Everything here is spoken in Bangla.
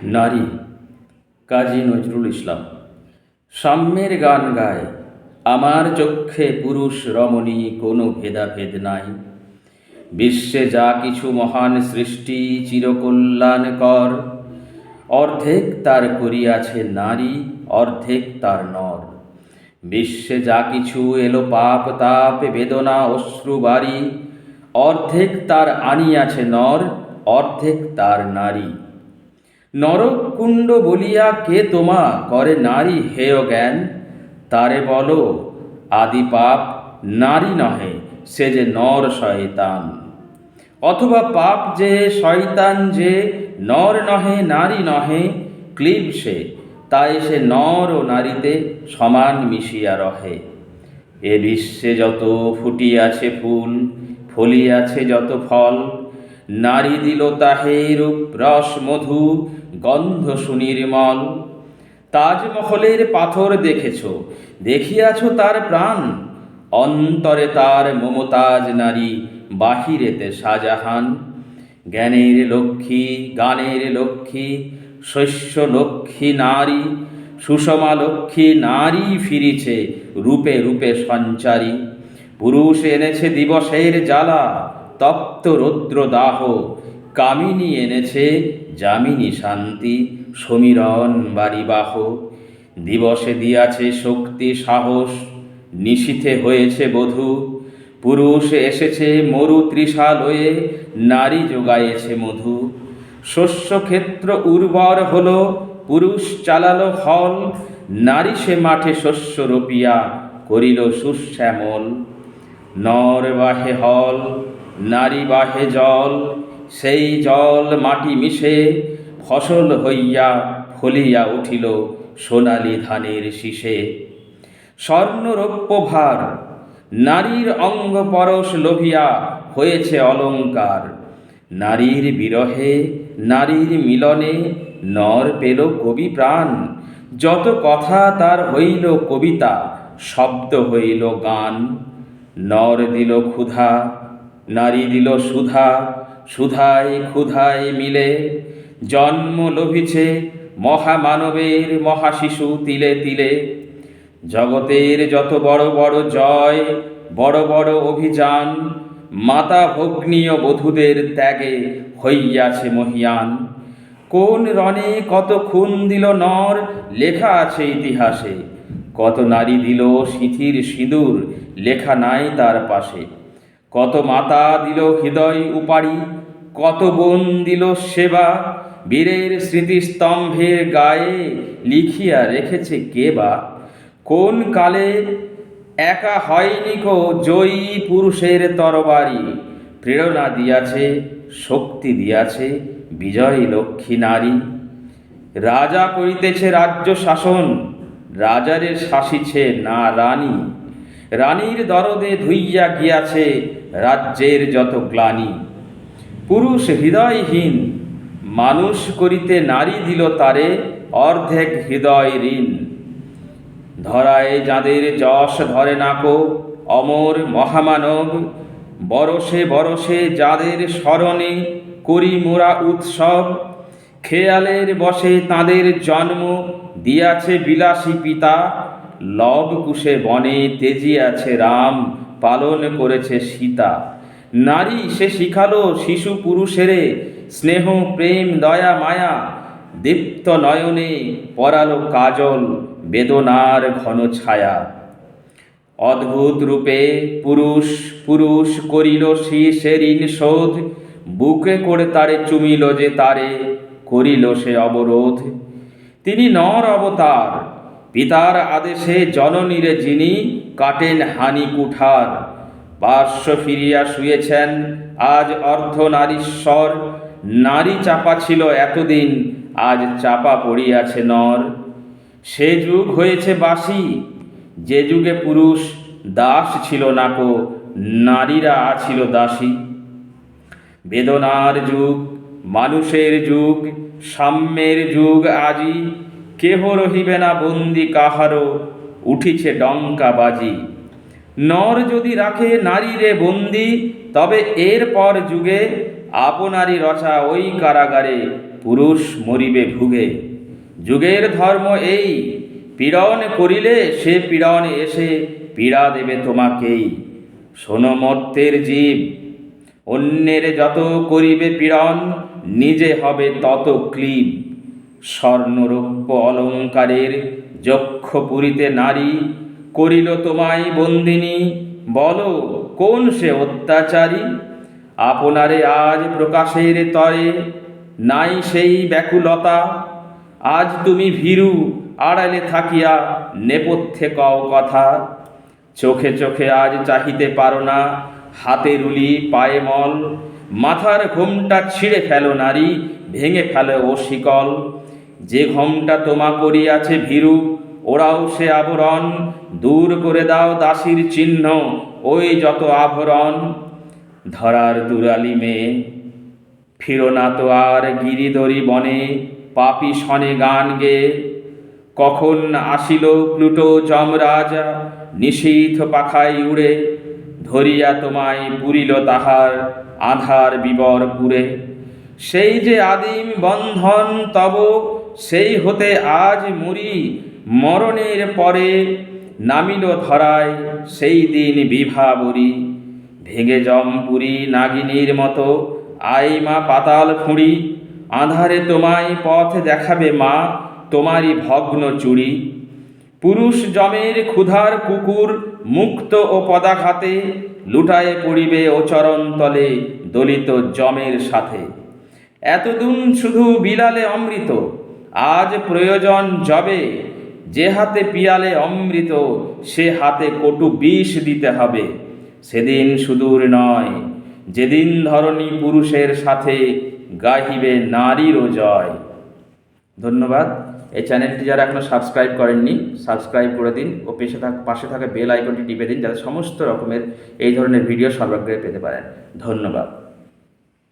নারী কাজী নজরুল ইসলাম। সাম্যের গান গায় আমার চক্ষে পুরুষ রমণী, কোনো ভেদাভেদ নাই। বিশ্বে যা কিছু মহান সৃষ্টি চিরকল্যাণকর, অর্ধেক তার করিয়াছে নারী, অর্ধেক তার নর। বিশ্বে যা কিছু এলো পাপ তাপ বেদনা অশ্রু বাড়ি, অর্ধেক তার আনিয়াছে নর, অর্ধেক তার নারী। নরকুণ্ড বলিয়া কে তোমা করে নারী হেয় জ্ঞান, তারে বলো আদি পাপ নারী নহে, সে যে নর শয়তান। অথবা পাপ যে শয়তান যে নর নহে নারী নহে, ক্লীব সে, তাই সে নর ও নারীতে সমান মিশিয়া রহে। এ বিশ্বে যত ফুটিয়াছে ফুল, ফলিয়াছে যত ফল, নারী দিল তাহে রূপ রস মধু গন্ধ সুনির্মল। তাজমহলের পাথর দেখেছ, দেখিয়াছ তার প্রাণ, অন্তরে তার মমতাজ নারী, বাহিরেতে শাহজাহান। জ্ঞানের লক্ষ্মী গানের লক্ষ্মী শস্য লক্ষ্মী নারী, সুষমা লক্ষ্মী নারী ফিরিছে রূপে রূপে সঞ্চারী। পুরুষ এনেছে দিবসের জ্বালা, তপ্ত রৌদ্র দাহ, কামিনী এনেছে যামিনী শান্তি, সমীরণ বারিবাহ। দিবসে দিয়াছে শক্তি সাহস, নিশীথে হয়েছে বধূ, পুরুষ এসেছে মরু তৃষা লয়ে, নারী যোগায়েছে মধু। শস্যক্ষেত্র উর্বর হলো, পুরুষ চালালো হল, নারী সে মাঠে শস্য রোপিয়া করিল সুশ্যামল। নর বাহে হল, নারী বাহে জল, সেই জল মাটি মিশে ফসল হইয়া ফলিয়া উঠিল সোনালি ধানের শীষে। স্বর্ণরৌপ্য ভার নারীর অঙ্গ পরশ লোভিয়া হয়েছে অলঙ্কার, নারীর বিরহে নারীর মিলনে নর পেল কবি প্রাণ। যত কথা তার হইল কবিতা, শব্দ হইল গান। নর দিল ক্ষুধা, নারী দিল সুধা, সুধায় ক্ষুধায় মিলে জন্ম লভিছে মহামানবের মহাশিশু তিলে তিলে। জগতের যত বড় বড় জয়, বড় বড় অভিযান, মাতা ভগ্নীয় বধূদের ত্যাগে হইয়াছে মহিয়ান। কোন রণে কত খুন দিল নর লেখা আছে ইতিহাসে, কত নারী দিল সিঁথির সিঁদুর লেখা নাই তার পাশে। কত মাতা দিল হৃদয় উপাড়ি, কত বোন দিল সেবা, বীরের স্মৃতিস্তম্ভের গায়ে লিখিয়া রেখেছে কে বা। কোন কালে একা হয়নি কো জয়ী পুরুষের তরবারি, প্রেরণা দিয়াছে শক্তি দিয়াছে বিজয় লক্ষ্মী নারী। রাজা করিতেছে রাজ্য শাসন, রাজারে শাসিছে না রানী, রানীর দরদে ধুইয়া গিয়াছে রাজ্যের যত গ্লানি। পুরুষ হৃদয়হীন মানুষ করিতে নারী দিল তারে অর্ধেক হৃদয় ঋণ। ধরায় যাদের যশ ধরে নাকো অমর মহামানব, বরষে বরষে যাদের স্মরণে করি মোরা উৎসব। খেয়ালের বসে তাদের জন্ম দিয়াছে বিলাসী পিতা, লবকুশে বনে তেজিয়াছে রাম, পালন করেছে সীতা। নারী সে শিখালো শিশু পুরুষেরে স্নেহ প্রেম দয়া মায়া, দীপ্ত নয়নে পরালো কাজল বেদনার ঘন ছায়া। অদ্ভুত রূপে পুরুষ পুরুষ করিল সে ঋণ শোধ, বুকে করে তারে চুমিল যে তারে করিল সে অবরোধ। তিনি নর অবতার, পিতার আদেশে জননীরে যিনি কাটেন হানি কুঠার। পার্শ্ব ফিরিয়া শুয়েছেন আজ অর্ধনারীশ্বর, নারী চাপা ছিল এতদিন আজ চাপা পড়িয়াছে নর। সে যুগ হয়েছে বাসি, যে যুগে পুরুষ দাস ছিল নাকো, নারীরা ছিল দাসী। বেদনার যুগ মানুষের যুগ, সাম্যের যুগ আজি, কেহ রহিবে না বন্দি কাহারও, উঠিছে ডঙ্কা বাজি। নর যদি রাখে নারীরে বন্দি, তবে এর পর যুগে আপনারই রচা ওই কারাগারে পুরুষ মরিবে ভুগে। যুগের ধর্ম এই, পীড়ন করিলে সে পীড়ন এসে পীড়া দেবে তোমাকেই। শোনো মর্তের জীব, অন্যের যত করিবে পীড়ন, নিজে হবে তত ক্লীব। স্বর্ণরৌপ্য অলঙ্কারের যক্ষ পুরীতে নারী করিল তোমায় বন্দিনী, বলো কোন সে অত্যাচারী? আপনারে আজ প্রকাশের তরে নাই সেই ব্যাকুলতা, আজ তুমি ভীরু আড়ালে থাকিয়া নেপথ্যে কও কথা। চোখে চোখে আজ চাহিতে পারো না, হাতে রুলি পায়ে মল, মাথার ঘোমটা ছিঁড়ে ফেলো নারী, ভেঙে ফেলো ও শিকল। যে ঘোমটা তোমা করিয়াছে ভীরু, ওরাও সে আবরণ, দূর করে দাও দাসীর চিহ্ন ওই যত আভরণ। ধরার দুরালি মেয়ে, ফিরো না তো আর গিরিদরি বনে, পাপী শনে গান গেয়ে। কখন আসিল প্লুটো যমরাজ, নিশীথ পাখায় উড়ে, ধরিয়া তোমায় পুরিল তাহার আধার বিবর পুরে। সেই যে আদিম বন্ধন তব, সেই হতে আজ মরি, মরণের পরে নামিল ধরায় সেই দিন বিভাবরী। ভেঙে জমপুরি নাগিনীর মতো আই মা পাতাল ফুঁড়ি, আঁধারে তোমায় পথ দেখাবে মা তোমারই ভগ্ন চুড়ি। পুরুষ যমের ক্ষুধার কুকুর মুক্ত ও পদাঘাতে, লুটায়ে পড়িবে ও চরণতলে দলিত যমের সাথে। এতদিন শুধু বিলালে অমৃত, আজ প্রয়োজন যবে, যে হাতে পিয়ালে অমৃত সে হাতে কটু বিষ দিতে হবে। সেদিন সুদূর নয়, যেদিন ধরণী পুরুষের সাথে গাহিবে নারীরও জয়। ধন্যবাদ। এই চ্যানেলটি যারা এখনও সাবস্ক্রাইব করেননি, সাবস্ক্রাইব করে দিন ও পাশে থাকা বেল আইকনটি টিপে দিন, যাতে সমস্ত রকমের এই ধরনের ভিডিও সর্বাগ্রে পেতে পারেন। ধন্যবাদ।